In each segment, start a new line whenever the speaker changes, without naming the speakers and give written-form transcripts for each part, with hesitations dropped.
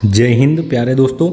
जय हिंद प्यारे दोस्तों।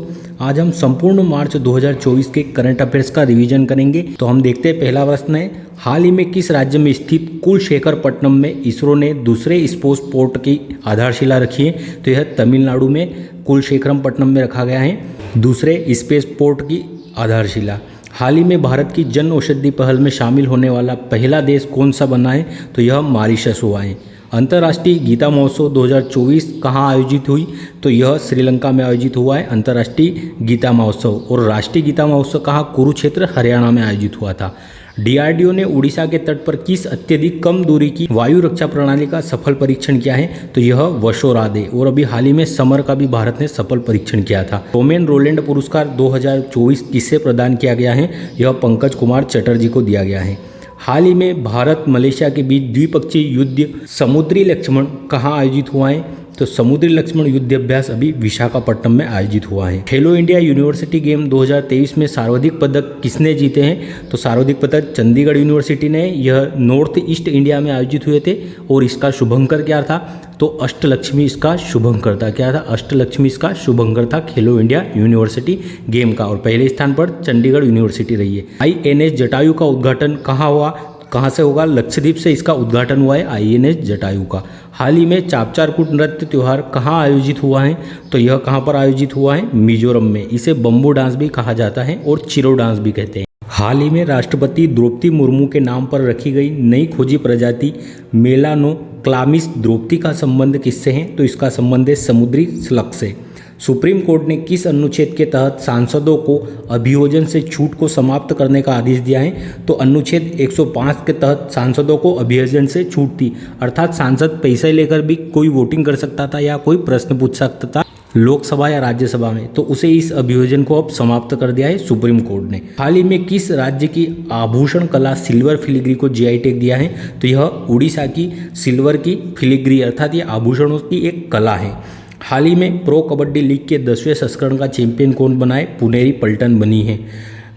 आज हम संपूर्ण मार्च 2024 के करंट अफेयर्स का रिवीजन करेंगे। तो हम देखते हैं, पहला प्रश्न है, हाल ही में किस राज्य में स्थित कुलशेखरपट्टनम में इसरो ने दूसरे स्पेस पोर्ट की आधारशिला रखी है? तो यह तमिलनाडु में कुलशेखरपट्टनम में रखा गया है दूसरे स्पेस पोर्ट की आधारशिला। हाल ही में भारत की जन औषधि पहल में शामिल होने वाला पहला देश कौन सा बना है? तो यह मॉरिशस हुआ है। अंतर्राष्ट्रीय गीता महोत्सव 2024 कहाँ आयोजित हुई? तो यह श्रीलंका में आयोजित हुआ है अंतर्राष्ट्रीय गीता महोत्सव। और राष्ट्रीय गीता महोत्सव कहाँ? कुरुक्षेत्र हरियाणा में आयोजित हुआ था। डीआरडीओ ने उड़ीसा के तट पर किस अत्यधिक कम दूरी की वायु रक्षा प्रणाली का सफल परीक्षण किया है? तो यह वशोरादे। और अभी हाल ही में समर का भी भारत ने सफल परीक्षण किया था। रोमेन रोलैंड पुरस्कार 2024 किसे प्रदान किया गया है? यह पंकज कुमार चटर्जी को दिया गया है। हाल ही में भारत मलेशिया के बीच द्विपक्षीय युद्ध समुद्री लक्ष्मण कहाँ आयोजित हुआ है? तो समुद्री लक्ष्मण युद्ध अभ्यास अभी विशाखापट्टनम में आयोजित हुआ है। खेलो इंडिया यूनिवर्सिटी गेम 2023 में सर्वाधिक पदक किसने जीते हैं? तो सर्वाधिक पदक चंडीगढ़ यूनिवर्सिटी ने। यह नॉर्थ ईस्ट इंडिया में आयोजित हुए थे। और इसका शुभंकर क्या था? तो अष्टलक्ष्मी इसका शुभंकर था। क्या था? अष्टलक्ष्मी इसका शुभंकर था खेलो इंडिया यूनिवर्सिटी गेम का। और पहले स्थान पर चंडीगढ़ यूनिवर्सिटी रही है। INS जटायु का उद्घाटन कहाँ हुआ? कहाँ से होगा? लक्षद्वीप से इसका उद्घाटन हुआ है INS जटायु का। हाल ही में चापचारकुट नृत्य त्यौहार कहाँ आयोजित हुआ है? तो यह कहाँ पर आयोजित हुआ है? मिजोरम में। इसे बम्बू डांस भी कहा जाता है और चिरो डांस भी कहते हैं। हाल ही में राष्ट्रपति द्रौपदी मुर्मू के नाम पर रखी गई नई खोजी प्रजाति मेलानोक्लामिस द्रौपदी का संबंध किससे है? तो इसका संबंध है समुद्री स्लग से। सुप्रीम कोर्ट ने किस अनुच्छेद के तहत सांसदों को अभियोजन से छूट को समाप्त करने का आदेश दिया है? तो अनुच्छेद 105 के तहत सांसदों को अभियोजन से छूट थी। अर्थात सांसद पैसे लेकर भी कोई वोटिंग कर सकता था या कोई प्रश्न पूछ सकता था लोकसभा या राज्यसभा में। तो उसे इस अभियोजन को अब समाप्त कर दिया है सुप्रीम कोर्ट ने। हाल ही में किस राज्य की आभूषण कला सिल्वर फिलिग्री को GI टैग दिया है? तो यह उड़ीसा की सिल्वर की फिलिग्री अर्थात ये आभूषणों की एक कला है। हाल ही में प्रो कबड्डी लीग के 10वें संस्करण का चैंपियन कौन बना है? पुनेरी पल्टन बनी है।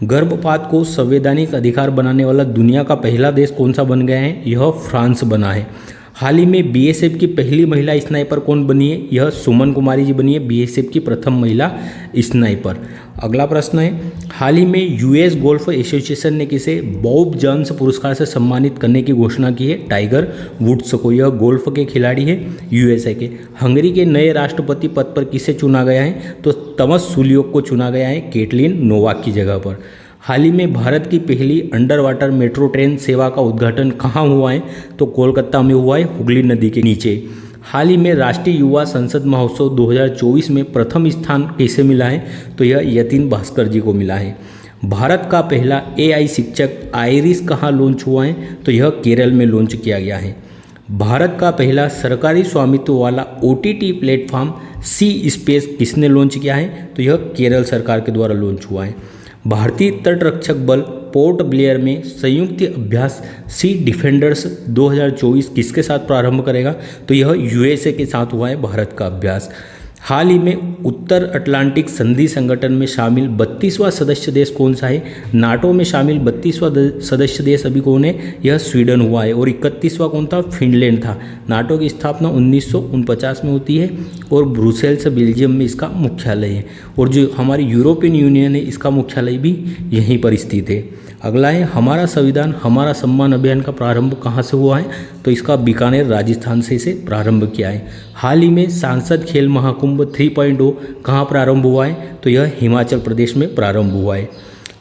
गर्भपात को संवैधानिक अधिकार बनाने वाला दुनिया का पहला देश कौन सा बन गया है? यह फ्रांस बना है। हाल ही में BSF की पहली महिला स्नाइपर कौन बनी है? यह सुमन कुमारी जी बनी है BSF की प्रथम महिला स्नाइपर। अगला प्रश्न है, हाल ही में US गोल्फ एसोसिएशन ने किसे बॉब जॉन्स पुरस्कार से सम्मानित करने की घोषणा की है? टाइगर वुड्स को। यह गोल्फ के खिलाड़ी है USA के। हंगरी के नए राष्ट्रपति पद पर किसे चुना गया है? तो तमस सुलियोक को चुना गया है केटलिन नोवाक की जगह पर। हाल ही में भारत की पहली अंडर वाटर मेट्रो ट्रेन सेवा का उद्घाटन कहाँ हुआ है? तो कोलकाता में हुआ है, हुगली नदी के नीचे। हाल ही में राष्ट्रीय युवा संसद महोत्सव 2024 में प्रथम स्थान किसे मिला है? तो यह यतीन भास्कर जी को मिला है। भारत का पहला AI शिक्षक आइरिस कहाँ लॉन्च हुआ है? तो यह केरल में लॉन्च किया गया है। भारत का पहला सरकारी स्वामित्व वाला OTT प्लेटफॉर्म सी स्पेस किसने लॉन्च किया है? तो यह केरल सरकार के द्वारा लॉन्च हुआ है। भारतीय तटरक्षक बल पोर्ट ब्लेयर में संयुक्त अभ्यास सी डिफेंडर्स 2024 किसके साथ प्रारंभ करेगा? तो यह USA के साथ हुआ है भारत का अभ्यास। हाल ही में उत्तर अटलांटिक संधि संगठन में शामिल 32वां सदस्य देश कौन सा है? नाटो में शामिल 32वां सदस्य देश अभी कौन है? यह स्वीडन हुआ है। और 31वां कौन था? फिनलैंड था। नाटो की स्थापना 1949 में होती है और ब्रुसेल्स बेल्जियम में इसका मुख्यालय है। और जो हमारी यूरोपियन यूनियन है इसका मुख्यालय भी यहीं पर स्थित है। अगला है, हमारा संविधान हमारा सम्मान अभियान का प्रारंभ कहाँ से हुआ है? तो इसका बीकानेर राजस्थान से इसे प्रारंभ किया है। हाल ही में सांसद खेल महाकुंभ 3.0 कहाँ प्रारंभ हुआ है? तो यह हिमाचल प्रदेश में प्रारंभ हुआ है।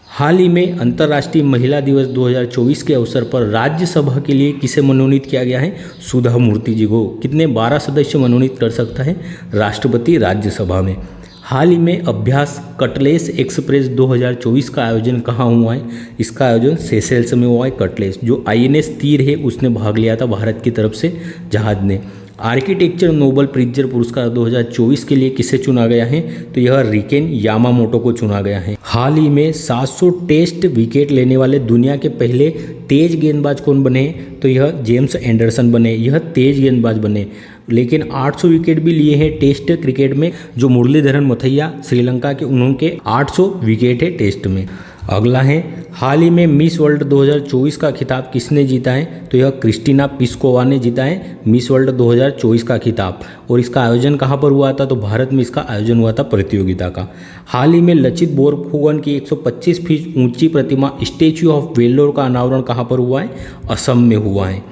हाल ही में अंतर्राष्ट्रीय महिला दिवस 2024 के अवसर पर राज्यसभा के लिए किसे मनोनीत किया गया है? सुधा मूर्ति जी को। कितने? 12 सदस्य मनोनीत कर सकता है राष्ट्रपति राज्यसभा में। हाल ही में अभ्यास कटलेस एक्सप्रेस 2024 का आयोजन कहाँ हुआ है? इसका आयोजन सेशेल्स में हुआ है। कटलेस जो INS तीर है उसने भाग लिया था भारत की तरफ से जहाज ने। आर्किटेक्चर नोबल प्रिज्जर पुरस्कार 2024 के लिए किसे चुना गया है? तो यह रिकेन यामामोटो को चुना गया है। हाल ही में 700 टेस्ट विकेट लेने वाले दुनिया के पहले तेज गेंदबाज कौन बने? तो यह जेम्स एंडरसन बने। यह तेज गेंदबाज बने। लेकिन 800 विकेट भी लिए हैं टेस्ट क्रिकेट में। जो मुरलीधरन मथैया श्रीलंका के, उनके 800 विकेट है टेस्ट में। अगला है, हाल ही में मिस वर्ल्ड 2024 का खिताब किसने जीता है? तो यह क्रिस्टिना पिस्कोवा ने जीता है मिस वर्ल्ड 2024 का खिताब। और इसका आयोजन कहाँ पर हुआ था? तो भारत में इसका आयोजन हुआ था प्रतियोगिता का। हाल ही में लचित बोरफुकन की 125 फीट ऊंची प्रतिमा स्टैच्यू ऑफ वेल्लोर का अनावरण कहाँ पर हुआ है? असम में हुआ है।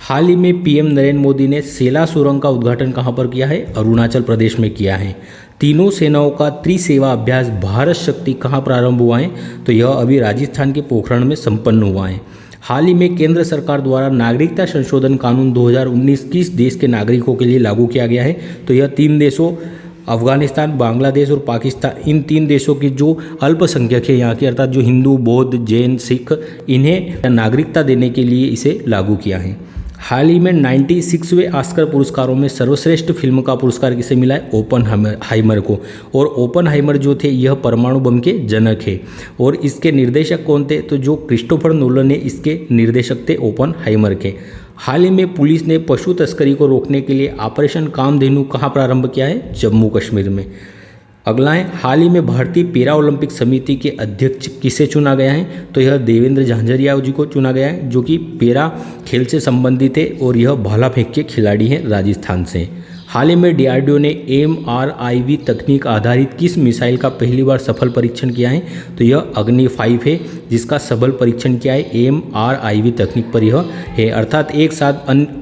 हाल ही में पीएम नरेंद्र मोदी ने सेला सुरंग का उद्घाटन कहाँ पर किया है? अरुणाचल प्रदेश में किया है। तीनों सेनाओं का त्रिसेवा अभ्यास भारत शक्ति कहाँ प्रारंभ हुआ है? तो यह अभी राजस्थान के पोखरण में संपन्न हुआ है। हाल ही में केंद्र सरकार द्वारा नागरिकता संशोधन कानून 2019 किस देश के नागरिकों के लिए लागू किया गया है? तो यह 3 देशों अफगानिस्तान, बांग्लादेश और पाकिस्तान, इन 3 देशों की जो अल्पसंख्यक है यहाँ के, अर्थात जो हिंदू, बौद्ध, जैन, सिख, इन्हें नागरिकता देने के लिए इसे लागू किया है। हाल ही में 96वें ऑस्कर पुरस्कारों में सर्वश्रेष्ठ फिल्म का पुरस्कार किसे मिला है? ओपनहाइमर को। और ओपनहाइमर जो थे यह परमाणु बम के जनक है। और इसके निर्देशक कौन थे? तो जो क्रिस्टोफर नोलन ने इसके निर्देशक थे ओपनहाइमर के। हाल ही में पुलिस ने पशु तस्करी को रोकने के लिए ऑपरेशन कामधेनु कहाँ प्रारंभ किया है? जम्मू कश्मीर में। अगला है, हाल ही में भारतीय पैरा ओलंपिक समिति के अध्यक्ष किसे चुना गया है? तो यह देवेंद्र झांझरिया जी को चुना गया है, जो कि पैरा खेल से संबंधित है और यह भाला फेंक के खिलाड़ी हैं राजस्थान से। हाल ही में डीआरडीओ ने MRIV तकनीक आधारित किस मिसाइल का पहली बार सफल परीक्षण किया है? तो यह अग्नि 5 है, जिसका सफल परीक्षण किया है MRIV तकनीक पर यह है। अर्थात एक साथ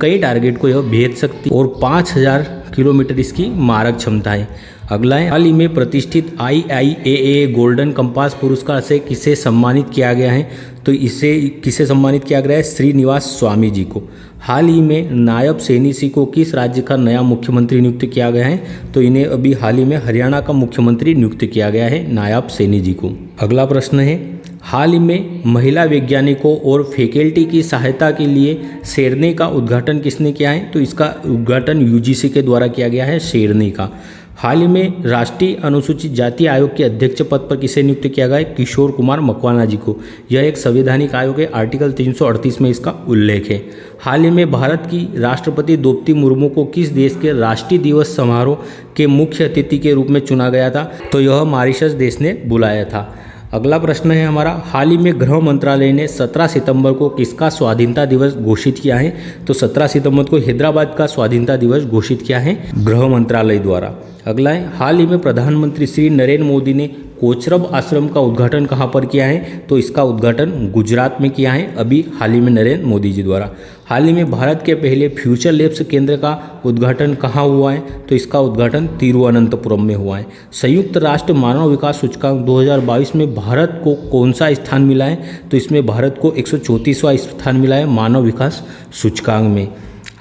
कई टारगेट को यह भेद सकती और 5000 किलोमीटर इसकी मारक क्षमता है। अगला है, हाल ही में प्रतिष्ठित IIAA गोल्डन कंपास पुरस्कार से किसे सम्मानित किया गया है? तो इसे किसे सम्मानित किया गया है? श्रीनिवास स्वामी जी को। हाल ही में नायब सैनी सिंह को किस राज्य का नया मुख्यमंत्री नियुक्त किया गया है? तो इन्हें अभी हाल ही में हरियाणा का मुख्यमंत्री नियुक्त किया गया है नायब सैनी जी को। अगला प्रश्न है, हाल ही में महिला वैज्ञानिकों और फैकल्टी की सहायता के लिए शेरनी का उद्घाटन किसने किया है? तो इसका उद्घाटन UGC के द्वारा किया गया है, शेरनी का। हाल ही में राष्ट्रीय अनुसूचित जाति आयोग के अध्यक्ष पद पर किसे नियुक्त किया गया है? किशोर कुमार मकवाना जी को। यह एक संवैधानिक आयोग है, आर्टिकल 338 में इसका उल्लेख है। हाल ही में भारत की राष्ट्रपति द्रौपदी मुर्मू को किस देश के राष्ट्रीय दिवस समारोह के मुख्य अतिथि के रूप में चुना गया था? तो यह मॉरिशस देश ने बुलाया था। अगला प्रश्न है हमारा, हाल ही में गृह मंत्रालय ने 17 सितंबर को किसका स्वाधीनता दिवस घोषित किया है? तो 17 सितंबर को हैदराबाद का स्वाधीनता दिवस घोषित किया है गृह मंत्रालय द्वारा। अगला है, हाल ही में प्रधानमंत्री श्री नरेंद्र मोदी ने कोचरब आश्रम का उद्घाटन कहाँ पर किया है? तो इसका उद्घाटन गुजरात में किया है अभी हाल ही में नरेंद्र मोदी जी द्वारा। हाल ही में भारत के पहले फ्यूचर लैब्स केंद्र का उद्घाटन कहाँ हुआ है? तो इसका उद्घाटन तिरुवनंतपुरम में हुआ है। संयुक्त राष्ट्र मानव विकास सूचकांक 2022 में भारत को कौन सा स्थान मिला है? तो इसमें भारत को 134वां स्थान मिला है मानव विकास सूचकांक में।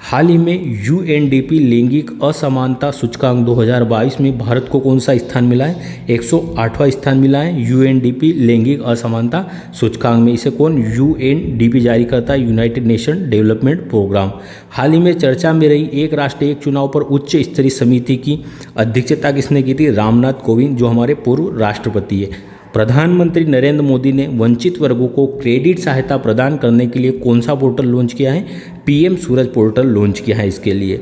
हाल ही में UNDP लैंगिक असमानता सूचकांक 2022 में भारत को कौन सा स्थान मिला है? 108वां स्थान मिला है UNDP लैंगिक असमानता सूचकांक में। इसे कौन UNDP जारी करता है? United Nation Development Programme. हाल ही में चर्चा में रही एक राष्ट्र एक चुनाव पर उच्च स्तरीय समिति की अध्यक्षता किसने की थी? रामनाथ कोविंद, जो हमारे पूर्व राष्ट्रपति है। प्रधानमंत्री नरेंद्र मोदी ने वंचित वर्गों को क्रेडिट सहायता प्रदान करने के लिए कौन सा पोर्टल लॉन्च किया है? PM सूरज पोर्टल लॉन्च किया है इसके लिए।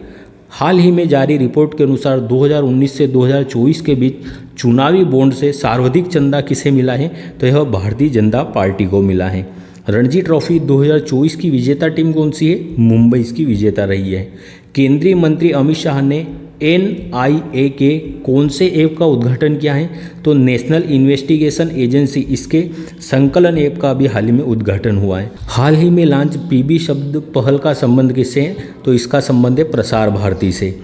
हाल ही में जारी रिपोर्ट के अनुसार 2019 से 2024 के बीच चुनावी बॉन्ड से सर्वाधिक चंदा किसे मिला है? तो यह भारतीय जनता पार्टी को मिला है। रणजी ट्रॉफी 2024 की विजेता टीम कौन सी है? मुंबई इसकी विजेता रही है। केंद्रीय मंत्री अमित शाह ने NIA के कौन से ऐप का उद्घाटन किया है? तो नेशनल इन्वेस्टिगेशन एजेंसी, इसके संकलन ऐप का भी हाल ही में उद्घाटन हुआ है। हाल ही में लॉन्च PB शब्द पहल का संबंध किससे है? तो इसका संबंध है प्रसार भारती से।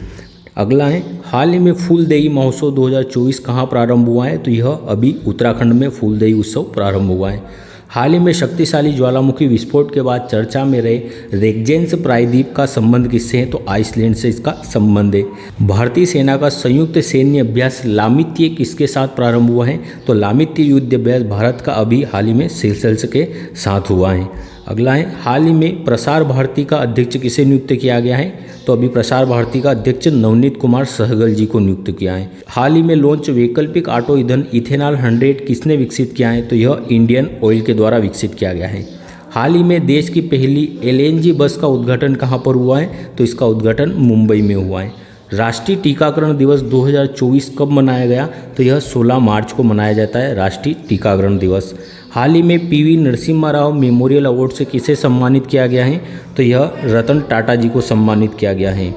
अगला है, हाल ही में फूलदेई महोत्सव 2024 कहाँ प्रारंभ हुआ है? तो यह अभी उत्तराखंड में फूलदेई उत्सव प्रारंभ हुआ है। हाल ही में शक्तिशाली ज्वालामुखी विस्फोट के बाद चर्चा में रहे रेगजेंस प्रायद्वीप का संबंध किससे है? तो आइसलैंड से इसका संबंध है। भारतीय सेना का संयुक्त सैन्य अभ्यास लामित्य किसके साथ प्रारंभ हुआ है? तो लामित्य युद्ध अभ्यास भारत का अभी हाल ही में सेशल्स के साथ हुआ है। अगला है, हाल ही में प्रसार भारती का अध्यक्ष किसे नियुक्त किया गया है? तो अभी प्रसार भारती का अध्यक्ष नवनीत कुमार सहगल जी को नियुक्त किया है। हाल ही में लॉन्च वैकल्पिक ऑटो ईंधन इथेनॉल 100 किसने विकसित किया है? तो यह इंडियन ऑयल के द्वारा विकसित किया गया है। हाल ही में देश की पहली LNG बस का उद्घाटन कहाँ पर हुआ है? तो इसका उद्घाटन मुंबई में हुआ है। राष्ट्रीय टीकाकरण दिवस 2024 कब मनाया गया? तो यह 16 मार्च को मनाया जाता है राष्ट्रीय टीकाकरण दिवस। हाल ही में PV Narasimha Rao memorial award से किसे सम्मानित किया गया है? तो यह रतन टाटा जी को सम्मानित किया गया है।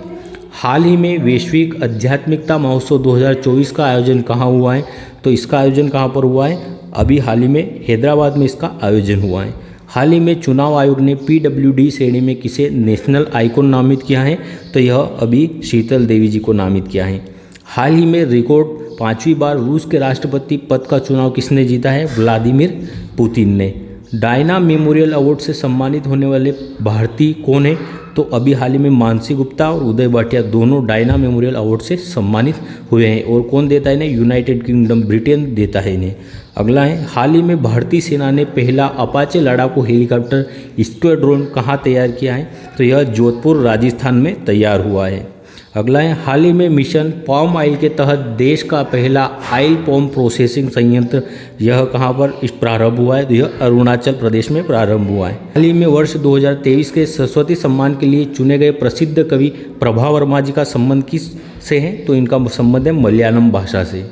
हाल ही में वैश्विक आध्यात्मिकता महोत्सव 2024 का आयोजन कहाँ हुआ है? तो इसका आयोजन कहाँ पर हुआ है? अभी हाल ही में हैदराबाद में इसका आयोजन हुआ है। हाल ही में चुनाव आयोग ने PWD श्रेणी में किसे नेशनल आइकॉन नामित किया है? तो यह अभी शीतल देवी जी को नामित किया है। हाल ही में रिकॉर्ड 5वीं बार रूस के राष्ट्रपति पद का चुनाव किसने जीता है? व्लादिमीर पुतिन ने। डायना मेमोरियल अवार्ड से सम्मानित होने वाले भारतीय कौन है? तो अभी हाल ही में मानसी गुप्ता और उदय भाटिया दोनों डायना मेमोरियल अवार्ड से सम्मानित हुए हैं। और कौन देता है इन्हें? यूनाइटेड किंगडम, ब्रिटेन देता है इन्हें। अगला है, हाल ही में भारतीय सेना ने पहला अपाचे लड़ाकू हेलीकॉप्टर स्क्वाड्रन कहाँ तैयार किया है? तो यह जोधपुर राजस्थान में तैयार हुआ है। अगला है, हाल ही में मिशन पाम ऑयल के तहत देश का पहला ऑयल पाम प्रोसेसिंग संयंत्र यह कहाँ पर प्रारंभ हुआ है? तो यह अरुणाचल प्रदेश में प्रारंभ हुआ है। हाल ही में वर्ष 2023 के सरस्वती सम्मान के लिए चुने गए प्रसिद्ध कवि प्रभा वर्मा जी का संबंध किस से है? तो इनका संबंध है मलयालम भाषा से।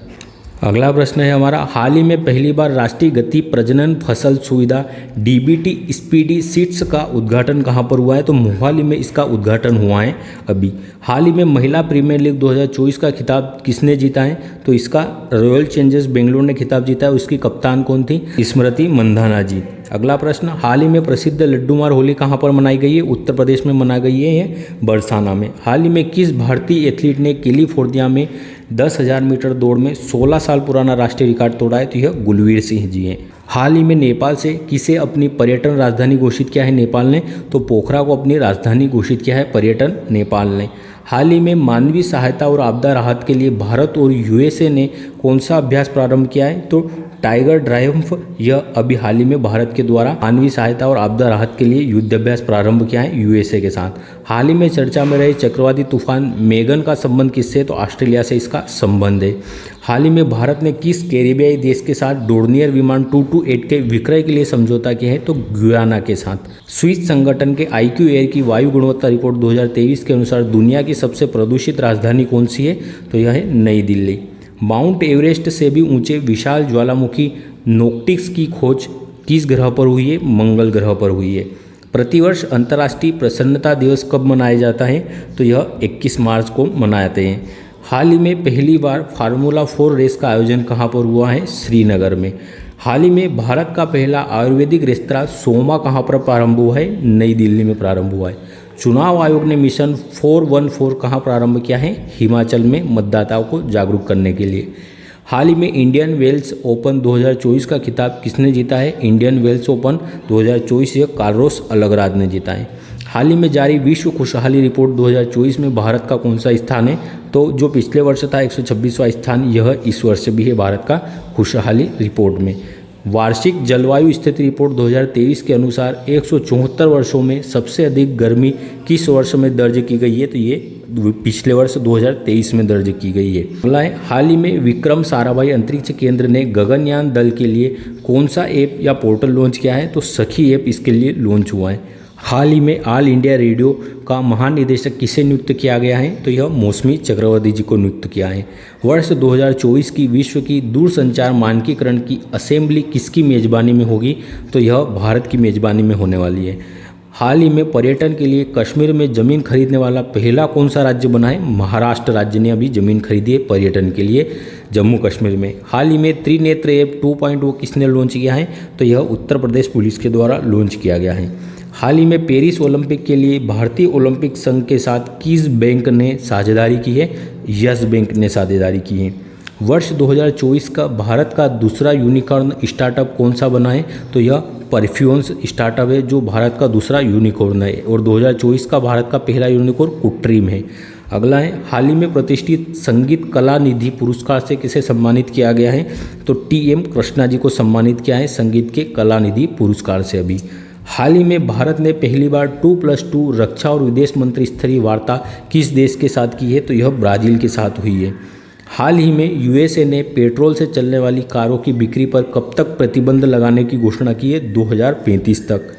अगला प्रश्न है हमारा, हाल ही में पहली बार राष्ट्रीय गति प्रजनन फसल सुविधा DBT स्पीडी सीड्स का उद्घाटन कहाँ पर हुआ है? तो मोहाली में इसका उद्घाटन हुआ है अभी। हाल ही में महिला प्रीमियर लीग 2024 का खिताब किसने जीता है? तो इसका रॉयल चैलेंजर्स बेंगलोर ने खिताब जीता है। उसकी कप्तान कौन थी? स्मृति मंधाना जी। अगला प्रश्न, हाल ही में प्रसिद्ध लड्डूमार होली कहाँ पर मनाई गई है? उत्तर प्रदेश में मनाई गई है बरसाना में। हाल ही में किस भारतीय एथलीट ने कैलिफोर्निया में 10,000 मीटर दौड़ में 16 साल पुराना राष्ट्रीय रिकॉर्ड तोड़ा है? तो यह गुलवीर सिंह जी हैं। हाल ही में नेपाल से किसे अपनी पर्यटन राजधानी घोषित किया है नेपाल ने? तो पोखरा को अपनी राजधानी घोषित किया है पर्यटन नेपाल ने। हाल ही में मानवीय सहायता और आपदा राहत के लिए भारत और USA ने कौन सा अभ्यास प्रारंभ किया है? तो टाइगर ट्रायम्फ। यह अभी हाल ही में भारत के द्वारा मानवीय सहायता और आपदा राहत के लिए युद्धाभ्यास प्रारंभ किया है USA के साथ। हाल ही में चर्चा में रहे चक्रवाती तूफान मेगन का संबंध किससे? तो ऑस्ट्रेलिया से इसका संबंध है। हाल ही में भारत ने किस कैरिबियाई देश के साथ डोर्नियर विमान 228 के विक्रय के लिए समझौता किया है? तो गुयाना के साथ। स्विस संगठन के IQ एयर की वायु गुणवत्ता रिपोर्ट 2023 के अनुसार दुनिया की सबसे प्रदूषित राजधानी कौन सी है? तो यह है नई दिल्ली। माउंट एवरेस्ट से भी ऊंचे विशाल ज्वालामुखी नोक्टिक्स की खोज किस ग्रह पर हुई है? मंगल ग्रह पर हुई है। प्रतिवर्ष अंतर्राष्ट्रीय प्रसन्नता दिवस कब मनाया जाता है? तो यह 21 मार्च को मनाते हैं। हाल ही में पहली बार फार्मूला 4 रेस का आयोजन कहाँ पर हुआ है? श्रीनगर में। हाल ही में भारत का पहला आयुर्वेदिक रेस्तरां सोमा कहाँ पर प्रारंभ हुआ है? नई दिल्ली में प्रारंभ हुआ है। चुनाव आयोग ने मिशन 414 कहाँ प्रारंभ किया है? हिमाचल में मतदाताओं को जागरूक करने के लिए। हाल ही में इंडियन वेल्स ओपन 2024 का खिताब किसने जीता है? इंडियन वेल्स ओपन 2024 यह कार्लोस अलगराज ने जीता है। हाल ही में जारी विश्व खुशहाली रिपोर्ट 2024 में भारत का कौन सा स्थान है? तो जो पिछले वर्ष था 126वां स्थान, यह इस वर्ष भी है भारत का खुशहाली रिपोर्ट में। वार्षिक जलवायु स्थिति रिपोर्ट 2023 के अनुसार 174 वर्षों में सबसे अधिक गर्मी किस वर्ष में दर्ज की गई है? तो ये पिछले वर्ष 2023 में दर्ज की गई है। अगला है, हाल ही में विक्रम साराभाई अंतरिक्ष केंद्र ने गगनयान दल के लिए कौन सा ऐप या पोर्टल लॉन्च किया है? तो सखी ऐप इसके लिए लॉन्च हुआ है। हाल ही में ऑल इंडिया रेडियो का महानिदेशक किसे नियुक्त किया गया है? तो यह मौसमी चक्रवर्ती जी को नियुक्त किया है। वर्ष 2024 की विश्व की दूरसंचार मानकीकरण की असेंबली किसकी मेजबानी में होगी? तो यह भारत की मेजबानी में होने वाली है। हाल ही में पर्यटन के लिए कश्मीर में ज़मीन खरीदने वाला पहला कौन सा राज्य बना है? महाराष्ट्र राज्य ने अभी ज़मीन खरीदी है पर्यटन के लिए जम्मू कश्मीर में। हाल ही में त्रिनेत्र ऐप 2.0 किसने लॉन्च किया है? तो यह उत्तर प्रदेश पुलिस के द्वारा लॉन्च किया गया है। हाल ही में पेरिस ओलंपिक के लिए भारतीय ओलंपिक संघ के साथ किस बैंक ने साझेदारी की है? यस बैंक ने साझेदारी की है। वर्ष 2024 का भारत का दूसरा यूनिकॉर्न स्टार्टअप कौन सा बना है? तो यह परफ्यूम्स स्टार्टअप है जो भारत का दूसरा यूनिकॉर्न है और 2024 का भारत का पहला यूनिकॉर्न कुट्रीम है। अगला है, हाल ही में प्रतिष्ठित संगीत कला निधि पुरस्कार से किसे सम्मानित किया गया है? तो TM कृष्णा जी को सम्मानित किया है संगीत के कला निधि पुरस्कार से अभी। हाल ही में भारत ने पहली बार 2+2 रक्षा और विदेश मंत्री स्तरीय वार्ता किस देश के साथ की है? तो यह ब्राज़ील के साथ हुई है। हाल ही में USA ने पेट्रोल से चलने वाली कारों की बिक्री पर कब तक प्रतिबंध लगाने की घोषणा की है? 2035 तक।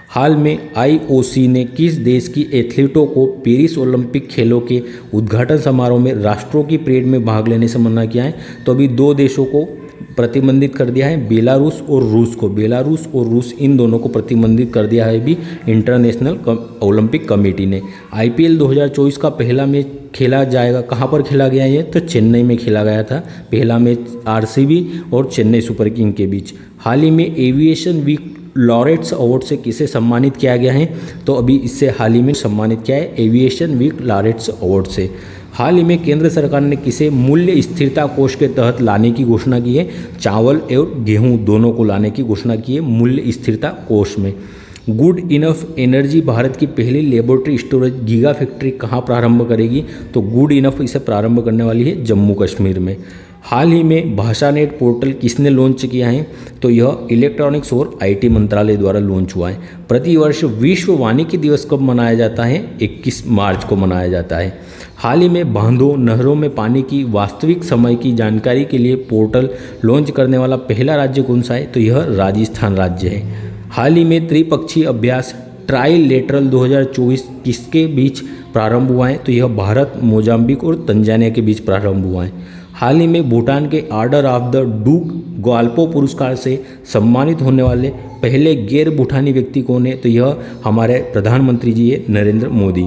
हाल में आईओसी ने किस देश की एथलीटों को पेरिस ओलंपिक खेलों के उद्घाटन समारोह में राष्ट्रों की परेड में भाग लेने से मना किया है? तो अभी दो देशों को प्रतिबंधित कर दिया है, बेलारूस और रूस को। बेलारूस और रूस इन दोनों को प्रतिबंधित कर दिया है भी इंटरनेशनल ओलंपिक कमेटी ने। आईपीएल 2024 का पहला मैच खेला जाएगा, कहाँ पर खेला गया है? तो चेन्नई में खेला गया था पहला मैच आरसीबी और चेन्नई सुपर किंग के बीच। हाल ही में एविएशन वीक लॉरेट्स अवार्ड से किसे सम्मानित किया गया है? तो अभी इससे हाल ही में सम्मानित किया है एविएशन वीक लॉरेट्स अवार्ड से। हाल ही में केंद्र सरकार ने किसे मूल्य स्थिरता कोष के तहत लाने की घोषणा की है? चावल और गेहूं दोनों को लाने की घोषणा की है मूल्य स्थिरता कोष में। गुड इनफ एनर्जी भारत की पहली लेबोरेटरी स्टोरेज गीगा फैक्ट्री कहाँ प्रारंभ करेगी? तो गुड इनफ इसे प्रारंभ करने वाली है जम्मू कश्मीर में। हाल ही में भाषानेट पोर्टल किसने लॉन्च किया है? तो यह इलेक्ट्रॉनिक्स और आईटी मंत्रालय द्वारा लॉन्च हुआ है। प्रतिवर्ष विश्व वानिकी दिवस कब मनाया जाता है? 21 मार्च को मनाया जाता है। हाल ही में बांधों नहरों में पानी की वास्तविक समय की जानकारी के लिए पोर्टल लॉन्च करने वाला पहला राज्य कौन सा है? तो यह राजस्थान राज्य है। हाल ही में त्रिपक्षीय अभ्यास ट्राइलेटरल 2024 किसके बीच प्रारंभ हुआ है? तो यह भारत, मोजाम्बिक और तंजानिया के बीच प्रारंभ हुआ है। हाल ही में भूटान के ऑर्डर ऑफ द डूक ग्वाल्पो पुरस्कार से सम्मानित होने वाले पहले गैर भूटानी व्यक्ति कौन है? तो यह हमारे प्रधानमंत्री जी है, नरेंद्र मोदी।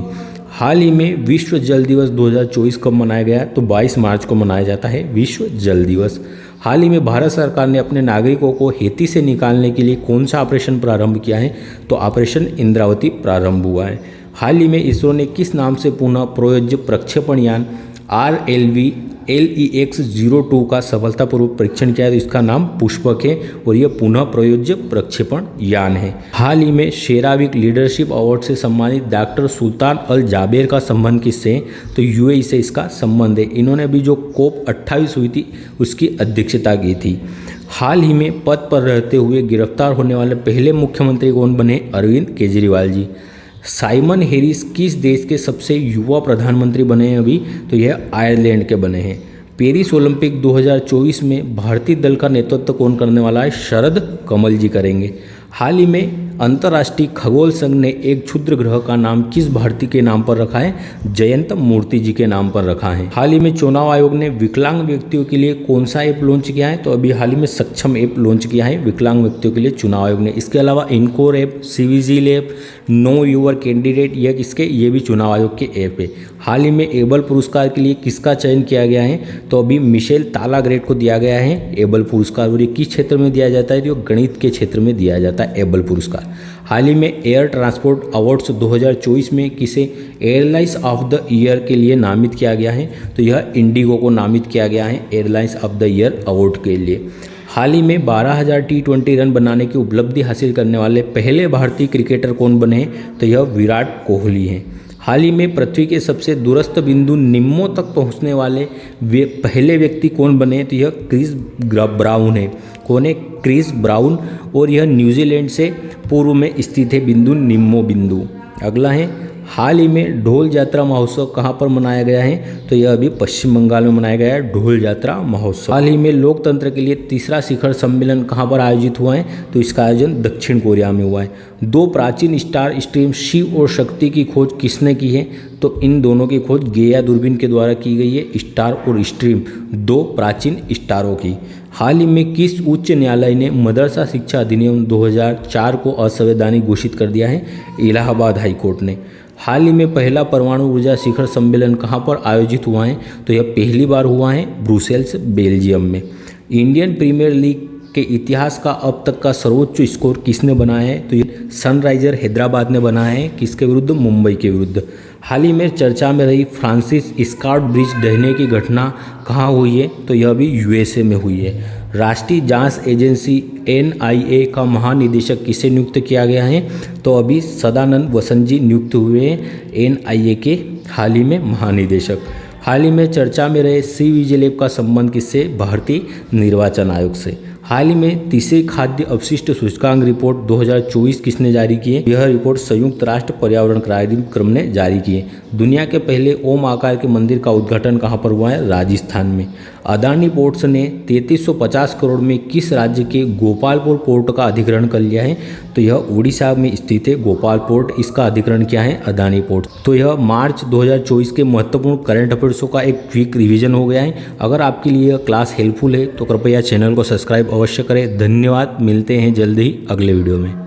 हाल ही में विश्व जल दिवस 2024 कब मनाया गया? तो 22 मार्च को मनाया जाता है विश्व जल दिवस। हाल ही में भारत सरकार ने अपने नागरिकों को हैती से निकालने के लिए कौन सा ऑपरेशन प्रारंभ किया है? तो ऑपरेशन इंद्रावती प्रारंभ हुआ है। हाल ही में इसरो ने किस नाम से पुनः प्रयोज्य प्रक्षेपण यान RLV LEX-02 का सफलतापूर्वक परीक्षण किया है? तो इसका नाम पुष्पक है और यह पुनः प्रयोज्य प्रक्षेपण यान है। हाल ही में शेराविक लीडरशिप अवार्ड से सम्मानित डॉक्टर सुल्तान अल जाबेर का संबंध किससे है? तो यूएई से इसका संबंध है। इन्होंने अभी जो COP 28 हुई थी उसकी अध्यक्षता की थी। हाल ही में पद पर रहते हुए गिरफ्तार होने वाले पहले मुख्यमंत्री कौन बने? अरविंद केजरीवाल जी। साइमन हैरिस किस देश के सबसे युवा प्रधानमंत्री बने हैं अभी? तो यह आयरलैंड के बने हैं। पेरिस ओलंपिक 2024 में भारतीय दल का नेतृत्व कौन करने वाला है? शरद कमल जी करेंगे। हाल ही में अंतर्राष्ट्रीय खगोल संघ ने एक क्षुद्र ग्रह का नाम किस भारतीय के नाम पर रखा है? जयंत मूर्ति जी के नाम पर रखा है। हाल ही में चुनाव आयोग ने विकलांग व्यक्तियों के लिए कौन सा ऐप लॉन्च किया है? तो अभी हाल ही में सक्षम ऐप लॉन्च किया है विकलांग व्यक्तियों के लिए चुनाव आयोग ने। इसके अलावा encore app, cVIGIL app, know your candidate, ये भी चुनाव आयोग के ऐप है। हाल ही में एबल पुरस्कार के लिए किसका चयन किया गया है? तो अभी मिशेल तालाग्रेट को दिया गया है एबल पुरस्कार। और ये किस क्षेत्र में दिया जाता है? तो गणित के क्षेत्र में दिया जाता है एबल पुरस्कार। हाल ही में एयर ट्रांसपोर्ट अवार्ड्स 2024 में किसे एयरलाइंस ऑफ द ईयर के लिए नामित किया गया है? तो यह इंडिगो को नामित किया गया है airlines of the year award के लिए। हाल ही में 12,000 T20 रन बनाने की उपलब्धि हासिल करने वाले पहले भारतीय क्रिकेटर कौन बने हैं? तो यह विराट कोहली हैं। हाल ही में पृथ्वी के सबसे दूरस्थ बिंदु निम्मो तक पहुंचने वाले वे पहले व्यक्ति कौन बने? तो यह क्रिस ब्राउन है। कौन है? Chris Brown. और यह न्यूजीलैंड से पूर्व में स्थित है बिंदु निम्मो बिंदु। अगला है हाल ही में ढोल यात्रा महोत्सव कहाँ पर मनाया गया है? तो यह अभी पश्चिम बंगाल में मनाया गया है ढोल यात्रा महोत्सव। हाल ही में लोकतंत्र के लिए तीसरा शिखर सम्मेलन कहाँ पर आयोजित हुआ है? तो इसका आयोजन दक्षिण कोरिया में हुआ है। दो प्राचीन स्टार स्ट्रीम शिव और शक्ति की खोज किसने की है? तो इन दोनों की खोज गेया दूरबीन के द्वारा की गई है। स्टार और स्ट्रीम, दो प्राचीन स्टारों की। हाल ही में किस उच्च न्यायालय ने मदरसा शिक्षा अधिनियम 2004 को असंवैधानिक घोषित कर दिया है? इलाहाबाद हाईकोर्ट ने। हाल ही में पहला परमाणु ऊर्जा शिखर सम्मेलन कहाँ पर आयोजित हुआ है? तो यह पहली बार हुआ है ब्रुसेल्स, बेल्जियम में। इंडियन प्रीमियर लीग के इतिहास का अब तक का सर्वोच्च स्कोर किसने बनाया है? तो ये सनराइजर हैदराबाद ने बनाया है। किसके विरुद्ध? मुंबई के विरुद्ध। हाल ही में चर्चा में रही फ्रांसिस स्कॉट ब्रिज ढहने की घटना कहाँ हुई है? तो यह भी USA में हुई है। राष्ट्रीय जांच एजेंसी NIA का महानिदेशक किसे नियुक्त किया गया है? तो अभी सदानंद वसंत जी नियुक्त हुए हैं NIA के हाल ही में महानिदेशक। हाल ही में चर्चा में रहे सीविजिल ऐप का संबंध किससे? भारतीय निर्वाचन आयोग से। हाल ही में तीसरी खाद्य अपशिष्ट सूचकांक रिपोर्ट 2024 किसने जारी की है? यह रिपोर्ट संयुक्त राष्ट्र पर्यावरण कार्यक्रम ने जारी की है। दुनिया के पहले ओम आकार के मंदिर का उद्घाटन कहाँ पर हुआ है? राजस्थान में। अदानी पोर्ट्स ने 3350 करोड़ में किस राज्य के गोपालपुर पोर्ट का अधिग्रहण कर लिया है? तो यह उड़ीसा में स्थित है गोपाल पोर्ट, इसका अधिग्रहण क्या है? अदानी पोर्ट। तो यह मार्च 2024 के महत्वपूर्ण करंट अफेयर्सों का एक क्विक रिवीजन हो गया है। अगर आपके लिए यह क्लास हेल्पफुल है तो कृपया चैनल को सब्सक्राइब अवश्य करें। धन्यवाद, मिलते हैं जल्द ही अगले वीडियो में।